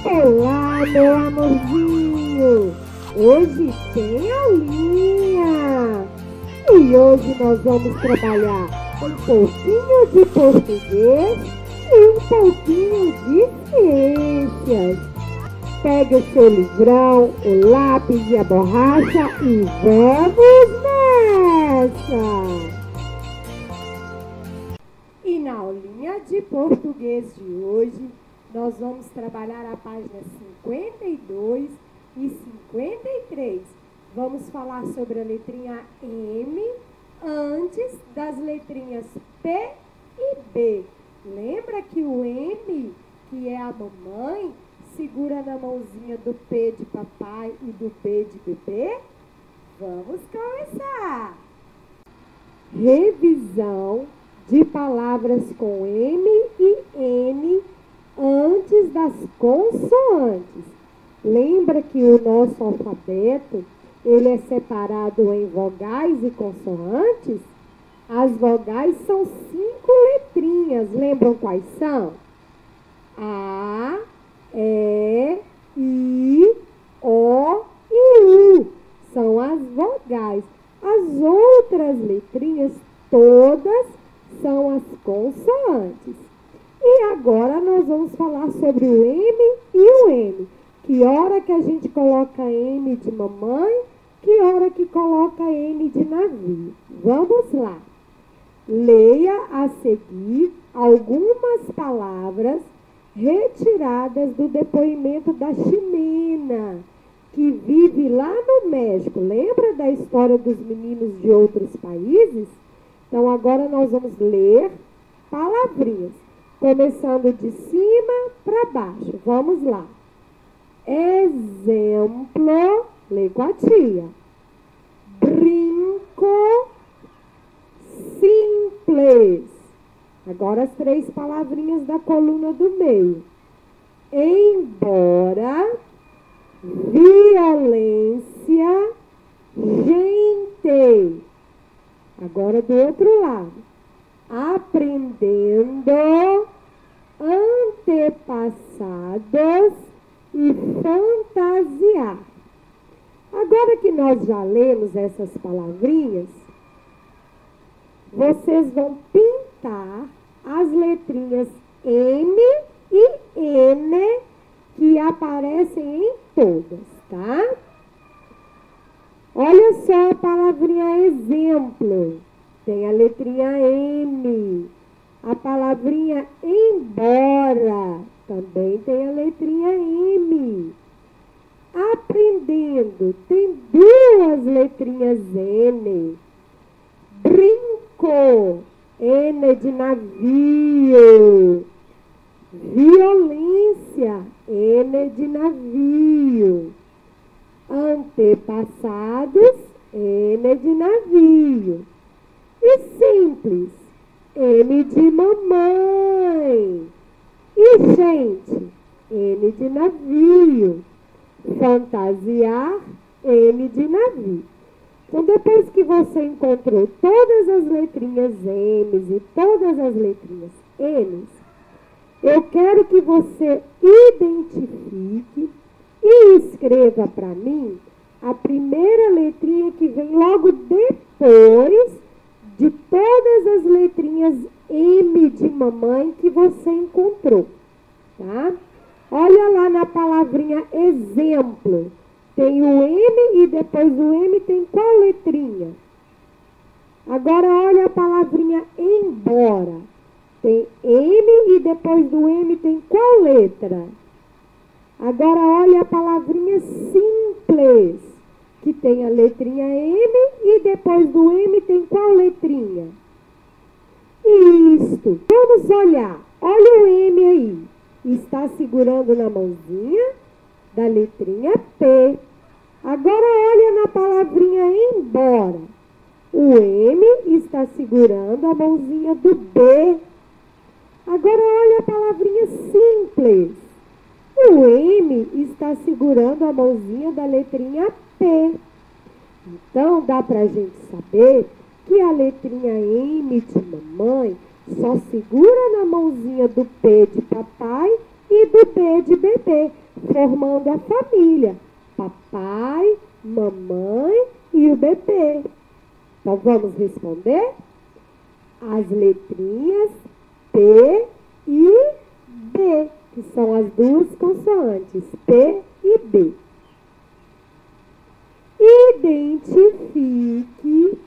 Olá, meu amorzinho! Hoje tem aulinha! E hoje nós vamos trabalhar um pouquinho de português e um pouquinho de ciências. Pegue o seu livrão, o lápis e a borracha e vamos nessa! E na aulinha de português de hoje, nós vamos trabalhar a página 52 e 53. Vamos falar sobre a letrinha M antes das letrinhas P e B. Lembra que o M, que é a mamãe, segura na mãozinha do P de papai e do B de bebê? Vamos começar! Revisão de palavras com M e N antes das consoantes. Lembra que o nosso alfabeto, ele é separado em vogais e consoantes? As vogais são 5 letrinhas. Lembram quais são? A, E, I, O e U. São as vogais. As outras letrinhas todas são as consoantes. E agora nós vamos falar sobre o M e o N. Que hora que a gente coloca M de mamãe, que hora que coloca N de navio. Vamos lá. Leia a seguir algumas palavras retiradas do depoimento da Ximena, que vive lá no México. Lembra da história dos meninos de outros países? Então agora nós vamos ler palavrinhas, começando de cima para baixo. Vamos lá. Exemplo, lê com a tia. Brinco simples. Agora as 3 palavrinhas da coluna do meio. Embora, violência, gente. Agora do outro lado. Aprendendo, antepassados e fantasiar. Agora que nós já lemos essas palavrinhas, vocês vão pintar as letrinhas M e N que aparecem em todas, tá? Olha só a palavrinha exemplo. Tem a letrinha M. A palavrinha embora também tem a letrinha M. Aprendendo tem 2 letrinhas N. Brinco, N de navio. Violência, N de navio. Antepassados, N de navio. E simples, M de mamãe. E gente, N de navio. Fantasiar, N de navio. Então, depois que você encontrou todas as letrinhas M's e todas as letrinhas N's, eu quero que você identifique e escreva para mim a primeira letrinha que vem logo depois de todas as letrinhas M de mamãe que você encontrou, tá? Olha lá na palavrinha exemplo. Tem o M e depois do M tem qual letrinha? Agora olha a palavrinha embora. Tem M e depois do M tem qual letra? Agora olha a palavrinha simples, que tem a letrinha M e depois do M tem qual letrinha? Isto. Vamos olhar. Olha o M aí. Está segurando na mãozinha da letrinha P. Agora olha na palavrinha embora. O M está segurando a mãozinha do B. Agora olha a palavrinha simples. O M está segurando a mãozinha da letrinha P. Então, dá para a gente saber que a letrinha M de mamãe só segura na mãozinha do P de papai e do B de bebê. formando a família. Papai, mamãe e o bebê. Então, vamos responder? As letrinhas P e B, que são as duas consoantes, P e B. Identifique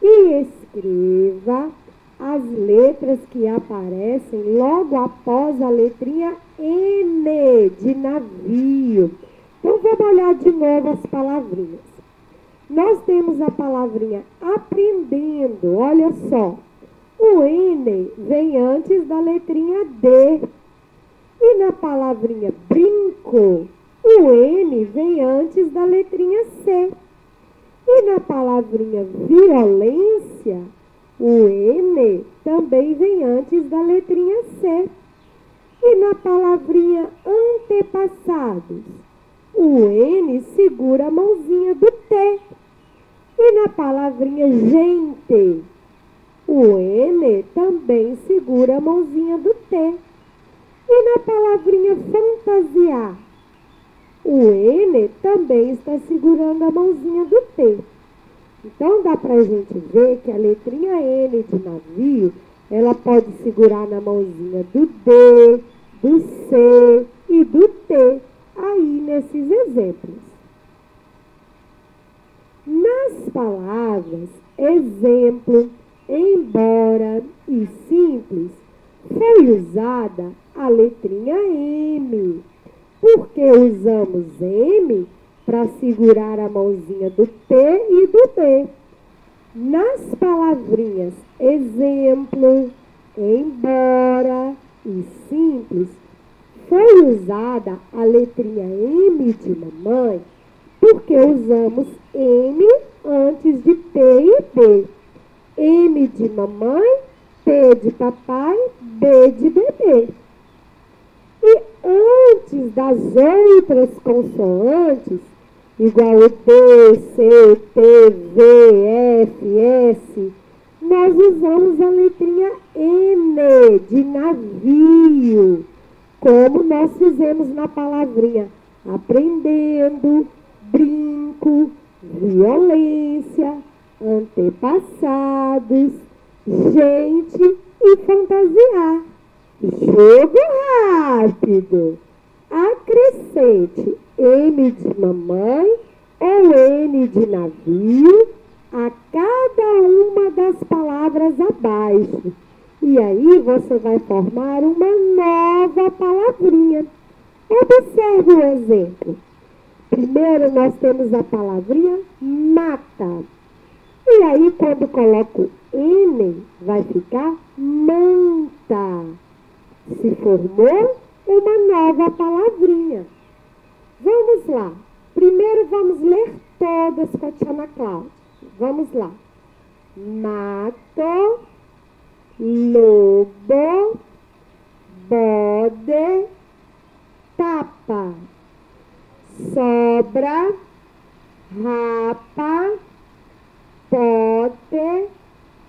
e escreva as letras que aparecem logo após a letrinha N, de navio. Então, vamos olhar de novo as palavrinhas. Nós temos a palavrinha aprendendo, olha só. O N vem antes da letrinha D. E na palavrinha brinco, o N vem antes da letrinha C. E na palavrinha violência, o N também vem antes da letrinha C. E na palavrinha antepassados, o N segura a mãozinha do T. E na palavrinha gente, o N também segura a mãozinha do T. E na palavrinha fantasiar, o N também está segurando a mãozinha do T. Então, dá para a gente ver que a letrinha N de navio, ela pode segurar na mãozinha do D, do C e do T, aí nesses exemplos. Nas palavras exemplo, embora e simples, foi usada a letrinha M. Por que usamos M? Para segurar a mãozinha do T e do B. Nas palavrinhas exemplo, embora e simples, foi usada a letrinha M de mamãe, porque usamos M antes de P e B. M de mamãe, P de papai, B de bebê. E antes das outras consoantes, igual o D, C, T, V, F, S, nós usamos a letrinha N de navio, como nós fizemos na palavrinha aprendendo, brinco, violência, antepassados, gente e fantasiar. Jogo rápido. Acrescente M de mamãe ou N de navio a cada uma das palavras abaixo. E aí você vai formar uma nova palavrinha. Observe o exemplo. Primeiro nós temos a palavrinha mata. E aí quando coloco N, vai ficar manta. Se formou uma nova palavrinha. Vamos lá. Primeiro vamos ler todas com a tia Ana Cláudia. Vamos lá. Mato, lobo, bode, tapa, sobra, rapa, pote,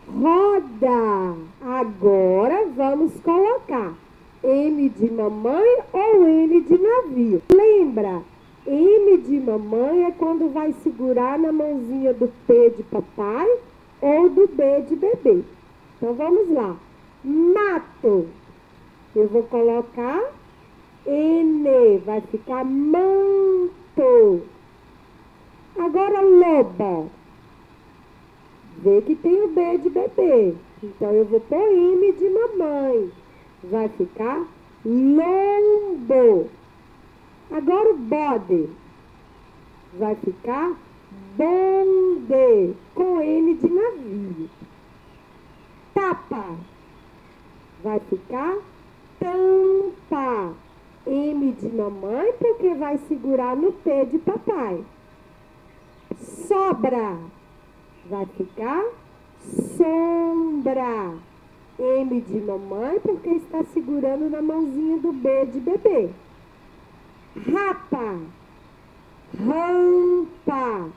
roda. Agora vamos colocar M de mamãe ou N de navio. Lembra, M de mamãe é quando vai segurar na mãozinha do P de papai ou do B de bebê. Então vamos lá. Mato. Eu vou colocar N, vai ficar manto. Agora lobo. Vê que tem o B de bebê. Então eu vou pôr M de mamãe. Vai ficar lombo. Agora o bode. Vai ficar bonde, com N de navio. Tapa. Vai ficar tampa. M de mamãe, porque vai segurar no P de papai. Sobra. Vai ficar sombra. M de mamãe, porque está segurando na mãozinha do B de bebê. Rapa. Rampa.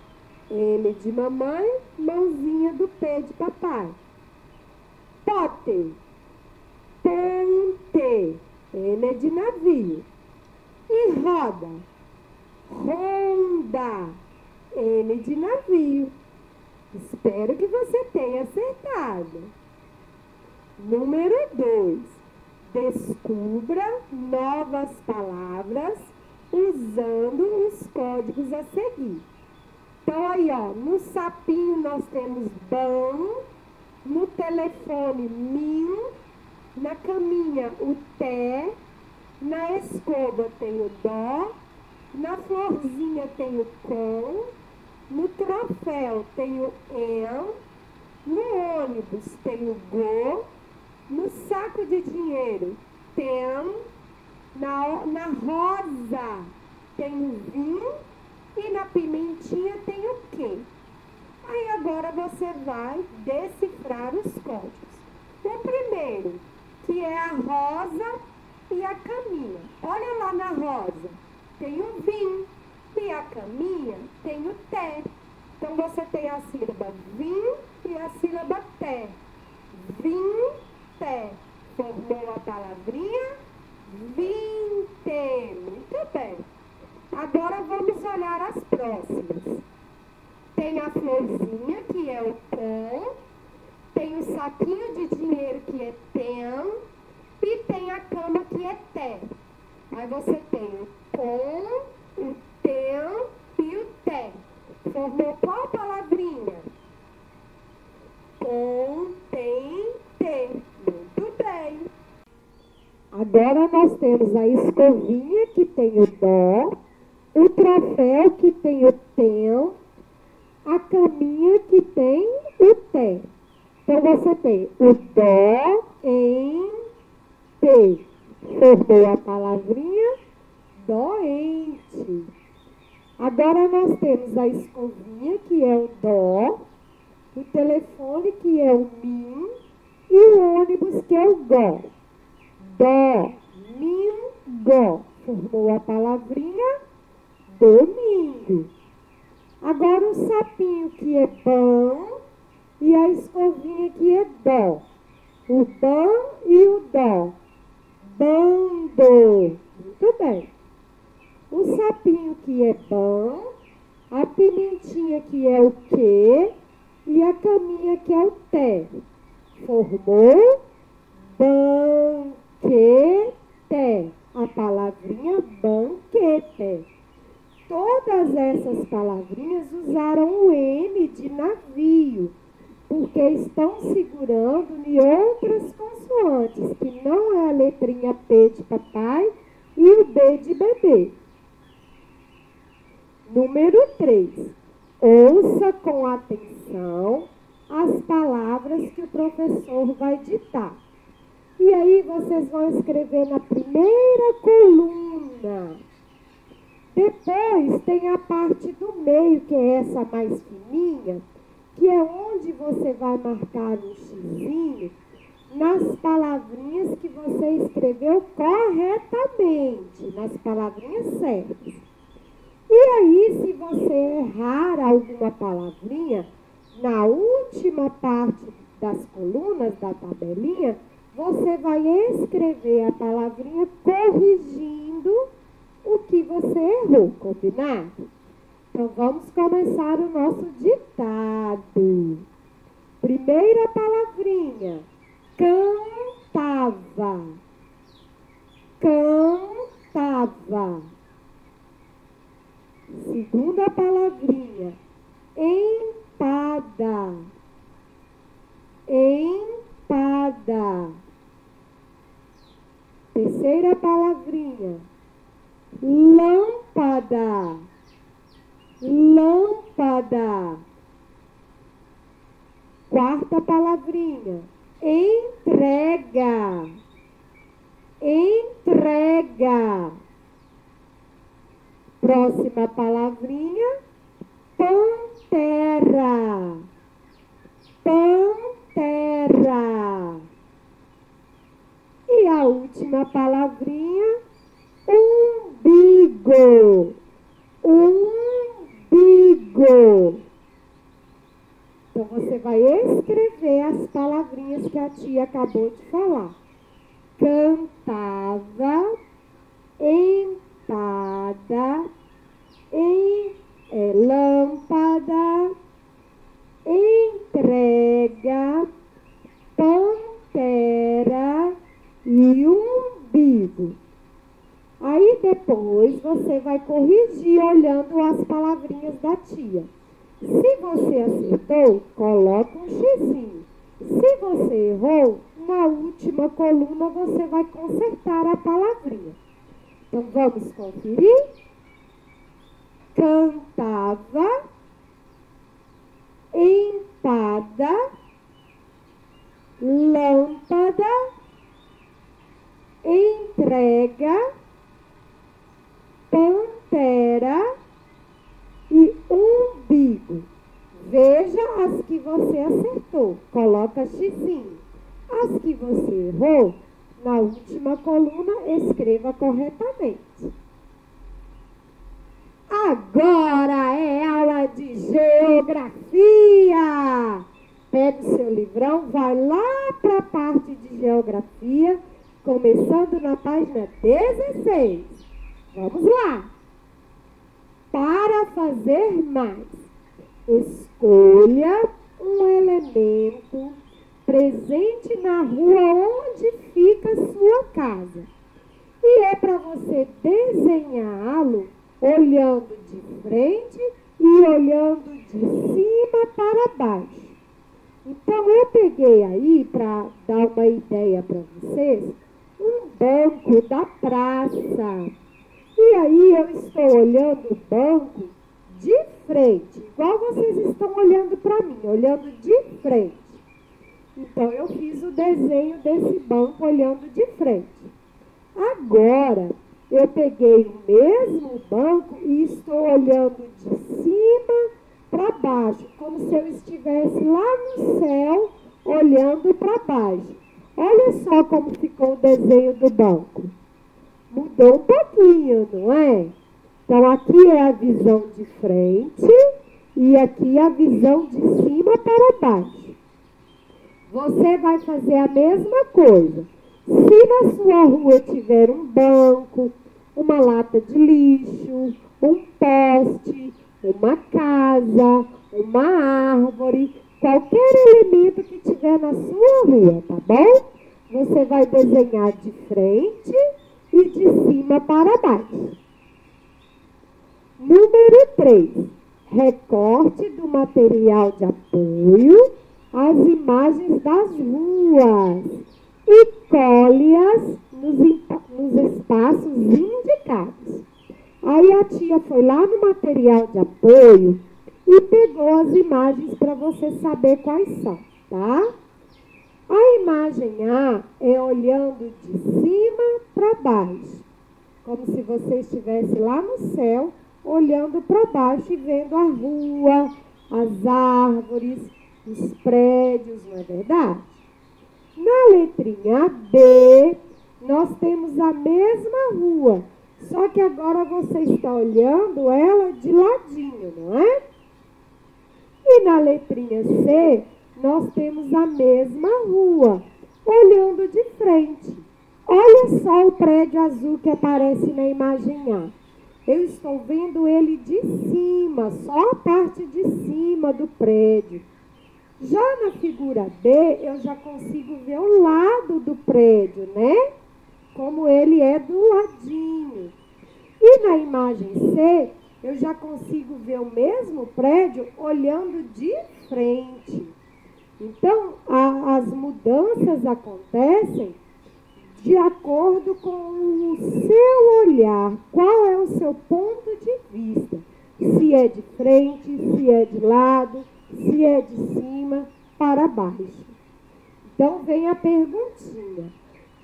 M de mamãe, mãozinha do P de papai. Pote. Ponte. N de navio. E roda? Ronda. N de navio. Espero que você tenha acertado. Número 2. Descubra novas palavras usando os códigos a seguir. Então, aí, ó, no sapinho nós temos ban, no telefone min, na caminha o té, na escova tem o dó, na florzinha tem o com, no troféu tem o en, no ônibus tem o go, no saco de dinheiro tem, na rosa tem o vim e na pimentinha tem o quê? Aí agora você vai decifrar os códigos. O primeiro, que é a rosa e a caminha. Olha lá na rosa, tem o vim e a caminha tem o té. Então você tem a sílaba vim e a sílaba té. Vim, té. Formou a palavrinha vinte. Muito bem. Agora vamos olhar as próximas. Tem a florzinha, que é o com, tem o saquinho de dinheiro, que é tem, e tem a cama, que é té. Aí você tem o com, o tem e o té. Formou qual palavrinha? Com, tem, té. Muito bem. Agora nós temos a escovinha, que tem o dó, o troféu, que tem o tem, a caminha, que tem o té. Então você tem o dó em té. Formou a palavrinha doente. Agora nós temos a escovinha, que é o dó, o telefone, que é o min, e o ônibus, que é o gó. Dó, min, gó. Formou a palavrinha domingo. Agora o sapinho, que é ban, e a escovinha, que é dó. O ban e o dó. Bando. Muito bem. O sapinho, que é ban, a pimentinha, que é o que, e a caminha, que é o té. Formou banquete. A palavrinha banquete. Todas essas palavrinhas usaram o N de navio, porque estão segurando em outras consoantes, que não é a letrinha P de papai e o B de bebê. Número 3. Ouça com atenção as palavras que o professor vai ditar. E aí vocês vão escrever na primeira coluna. Depois tem a parte do meio, que é essa mais fininha, que é onde você vai marcar um xizinho nas palavrinhas que você escreveu corretamente, nas palavrinhas certas. E aí, se você errar alguma palavrinha, na última parte das colunas da tabelinha, você vai escrever a palavrinha corrigindo o que você errou, combinado? Então, vamos começar o nosso ditado. Primeira palavrinha, cantava. Cantava. Segunda palavrinha, empada. Empada. Terceira palavrinha, lâmpada. Lâmpada. Quarta palavrinha, entrega. Entrega. Próxima palavrinha, pantera. Pantera. E a última palavrinha, umbigo. Umbigo. Então, você vai escrever as palavrinhas que a tia acabou de falar. Cantava, empada. umbigo. Aí depois você vai corrigir olhando as palavrinhas da tia. Se você acertou, coloca um xizinho. Se você errou, na última coluna você vai consertar a palavrinha. Então vamos conferir? Cantava, empada, lâmpada, entrega, pantera e umbigo. Veja as que você acertou, coloca xizinho. As que você errou, na última coluna, escreva corretamente. Agora é aula de geografia. Pega o seu livrão, vai lá para a parte de geografia, começando na página 16. Vamos lá. Para fazer mais, escolha um elemento presente na rua onde fica sua casa. E é para você desenhá-lo olhando de frente e olhando de cima para baixo. Então, eu peguei aí, para dar uma ideia para vocês, um banco da praça. E aí, eu estou olhando o banco de frente, igual vocês estão olhando para mim, olhando de frente. Então, eu fiz o desenho desse banco olhando de frente. Agora, eu peguei o mesmo banco e estou olhando de cima para baixo, como se eu estivesse lá no céu, olhando para baixo. Olha só como ficou o desenho do banco. Mudou um pouquinho, não é? Então, aqui é a visão de frente e aqui a visão de cima para baixo. Você vai fazer a mesma coisa. Se na sua rua tiver um banco, uma lata de lixo, um poste, uma casa, uma árvore, qualquer elemento que tiver na sua rua, tá bom? Você vai desenhar de frente e de cima para baixo. Número 3. Recorte do material de apoio as imagens das ruas e colhe-as nos espaços indicados. Aí a tia foi lá no material de apoio e pegou as imagens para você saber quais são, tá? A imagem A é olhando de cima para baixo, como se você estivesse lá no céu, olhando para baixo e vendo a rua, as árvores, os prédios, não é verdade? Na letrinha B, nós temos a mesma rua, só que agora você está olhando ela de ladinho, não é? E na letrinha C, nós temos a mesma rua, olhando de frente. Olha só o prédio azul que aparece na imagem A. Eu estou vendo ele de cima, só a parte de cima do prédio. Já na figura B, eu já consigo ver o lado do prédio, né? Como ele é do ladinho. E na imagem C, eu já consigo ver o mesmo prédio olhando de frente. Então, as mudanças acontecem de acordo com o seu olhar. Qual é o seu ponto de vista? Se é de frente, se é de lado, se é de cima para baixo. Então, vem a perguntinha.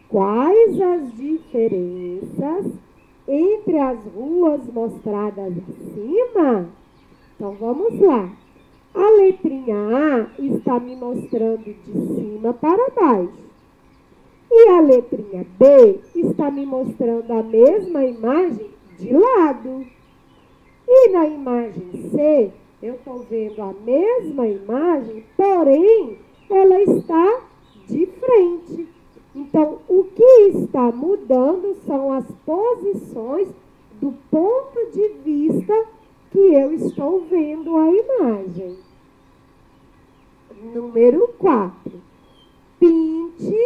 Quais as diferenças entre as ruas mostradas acima? Então, vamos lá. A letrinha A está me mostrando de cima para baixo. E a letrinha B está me mostrando a mesma imagem de lado. E na imagem C, eu estou vendo a mesma imagem, porém, ela está de frente. Então, o que está mudando são as posições do ponto de vista que eu estou vendo a imagem. Número 4. Pinte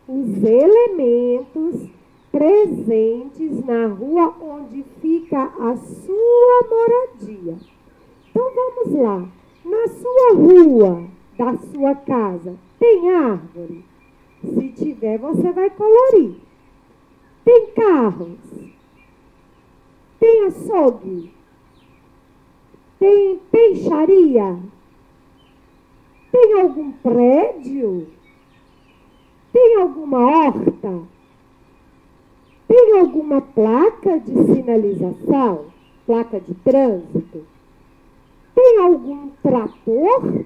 os elementos presentes na rua onde fica a sua moradia. Então vamos lá. Na sua rua, da sua casa, tem árvore? Se tiver, você vai colorir. Tem carros? Tem açougue? Tem peixaria? Tem algum prédio? Tem alguma horta? Tem alguma placa de sinalização? Placa de trânsito? Tem algum trator?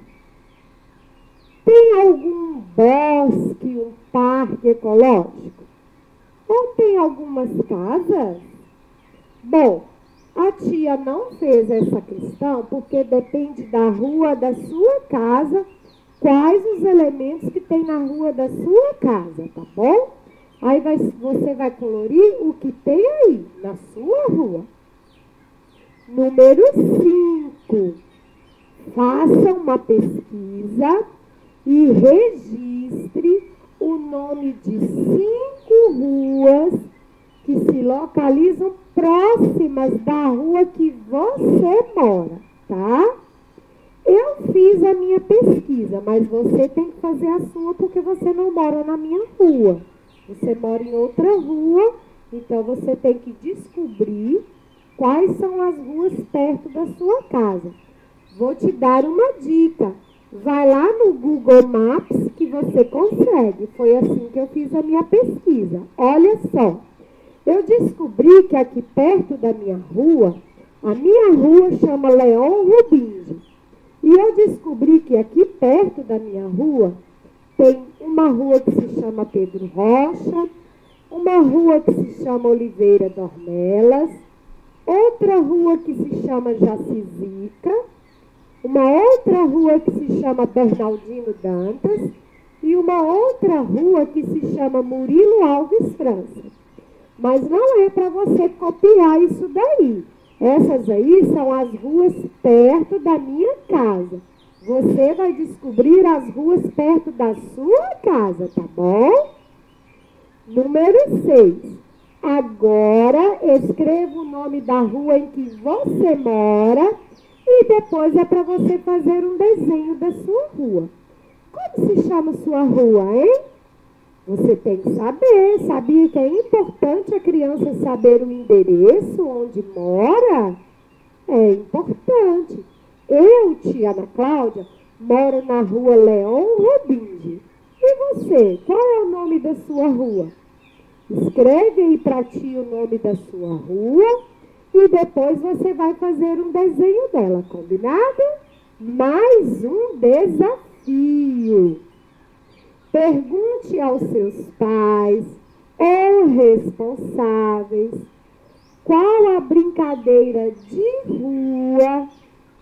Tem algum bosque, um parque ecológico? Ou tem algumas casas? Bom, a tia não fez essa questão porque depende da rua da sua casa, quais os elementos que tem na rua da sua casa, tá bom? Aí você vai colorir o que tem aí, na sua rua. Número 5. Faça uma pesquisa e registre o nome de 5 ruas que se localizam próximas da rua que você mora, tá? Eu fiz a minha pesquisa, mas você tem que fazer a sua porque você não mora na minha rua. Você mora em outra rua, então você tem que descobrir quais são as ruas perto da sua casa. Vou te dar uma dica. Vai lá no Google Maps que você consegue. Foi assim que eu fiz a minha pesquisa. Olha só. Eu descobri que aqui perto da minha rua, a minha rua chama Leon Rubingi. E eu descobri que aqui perto da minha rua tem uma rua que se chama Pedro Rocha, uma rua que se chama Oliveira Dornelas, outra rua que se chama Jacizica, uma outra rua que se chama Bernardino Dantas e uma outra rua que se chama Murilo Alves França. Mas não é para você copiar isso daí. Essas aí são as ruas perto da minha casa. Você vai descobrir as ruas perto da sua casa, tá bom? Número 6. Agora escreva o nome da rua em que você mora e depois é para você fazer um desenho da sua rua. Como se chama sua rua, hein? Você tem que saber. Sabia que é importante a criança saber o endereço onde mora? É importante. Eu, tia Ana Cláudia, moro na rua Leon Rubingi. E você, qual é o nome da sua rua? Escreve aí para ti o nome da sua rua e depois você vai fazer um desenho dela, combinado? Mais um desafio. Pergunte aos seus pais ou responsáveis qual a brincadeira de rua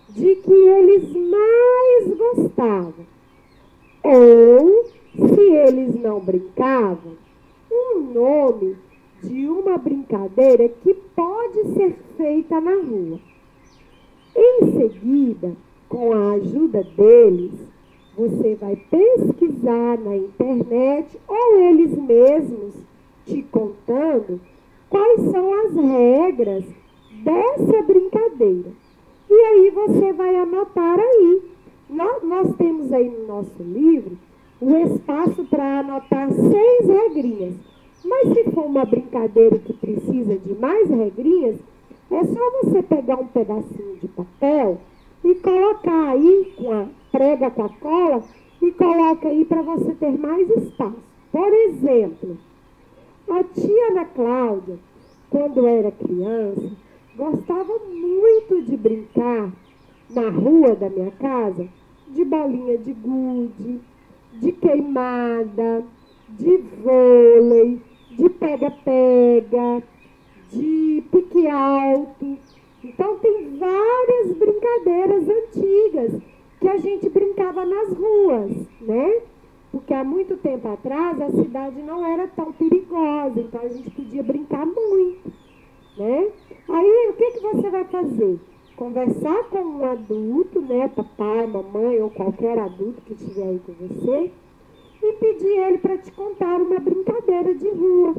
de que eles mais gostavam. Ou, se eles não brincavam, um nome de uma brincadeira que pode ser feita na rua. Em seguida, com a ajuda deles, você vai pesquisar na internet ou eles mesmos te contando quais são as regras dessa brincadeira. E aí você vai anotar aí. Nós temos aí no nosso livro o espaço para anotar 6 regrinhas. Mas se for uma brincadeira que precisa de mais regrinhas, é só você pegar um pedacinho de papel e colocar aí, prega com a cola e coloca aí para você ter mais espaço. Por exemplo, a tia Ana Cláudia, quando era criança, gostava muito de brincar na rua da minha casa de bolinha de gude, de queimada, de vôlei, de pega-pega, de pique alto. Então, tem várias brincadeiras antigas que a gente brincava nas ruas, né? Porque há muito tempo atrás a cidade não era tão perigosa, então a gente podia brincar muito, né? Aí, o que você vai fazer? Conversar com um adulto, né? Papai, mamãe ou qualquer adulto que estiver aí com você e pedir ele para te contar uma brincadeira de rua.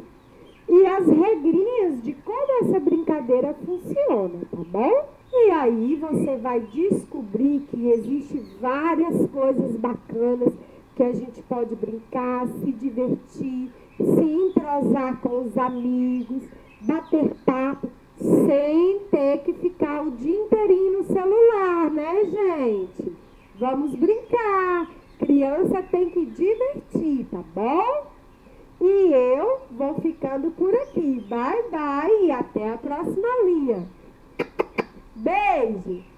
e as regrinhas de como essa brincadeira funciona, tá bom? E aí você vai descobrir que existe várias coisas bacanas que a gente pode brincar, se divertir, se entrosar com os amigos, bater papo, sem ter que ficar o dia inteirinho no celular, né, gente? Vamos brincar. Criança tem que divertir, tá bom? E eu vou ficando por aqui. Bye, bye e até a próxima linha. Beijo!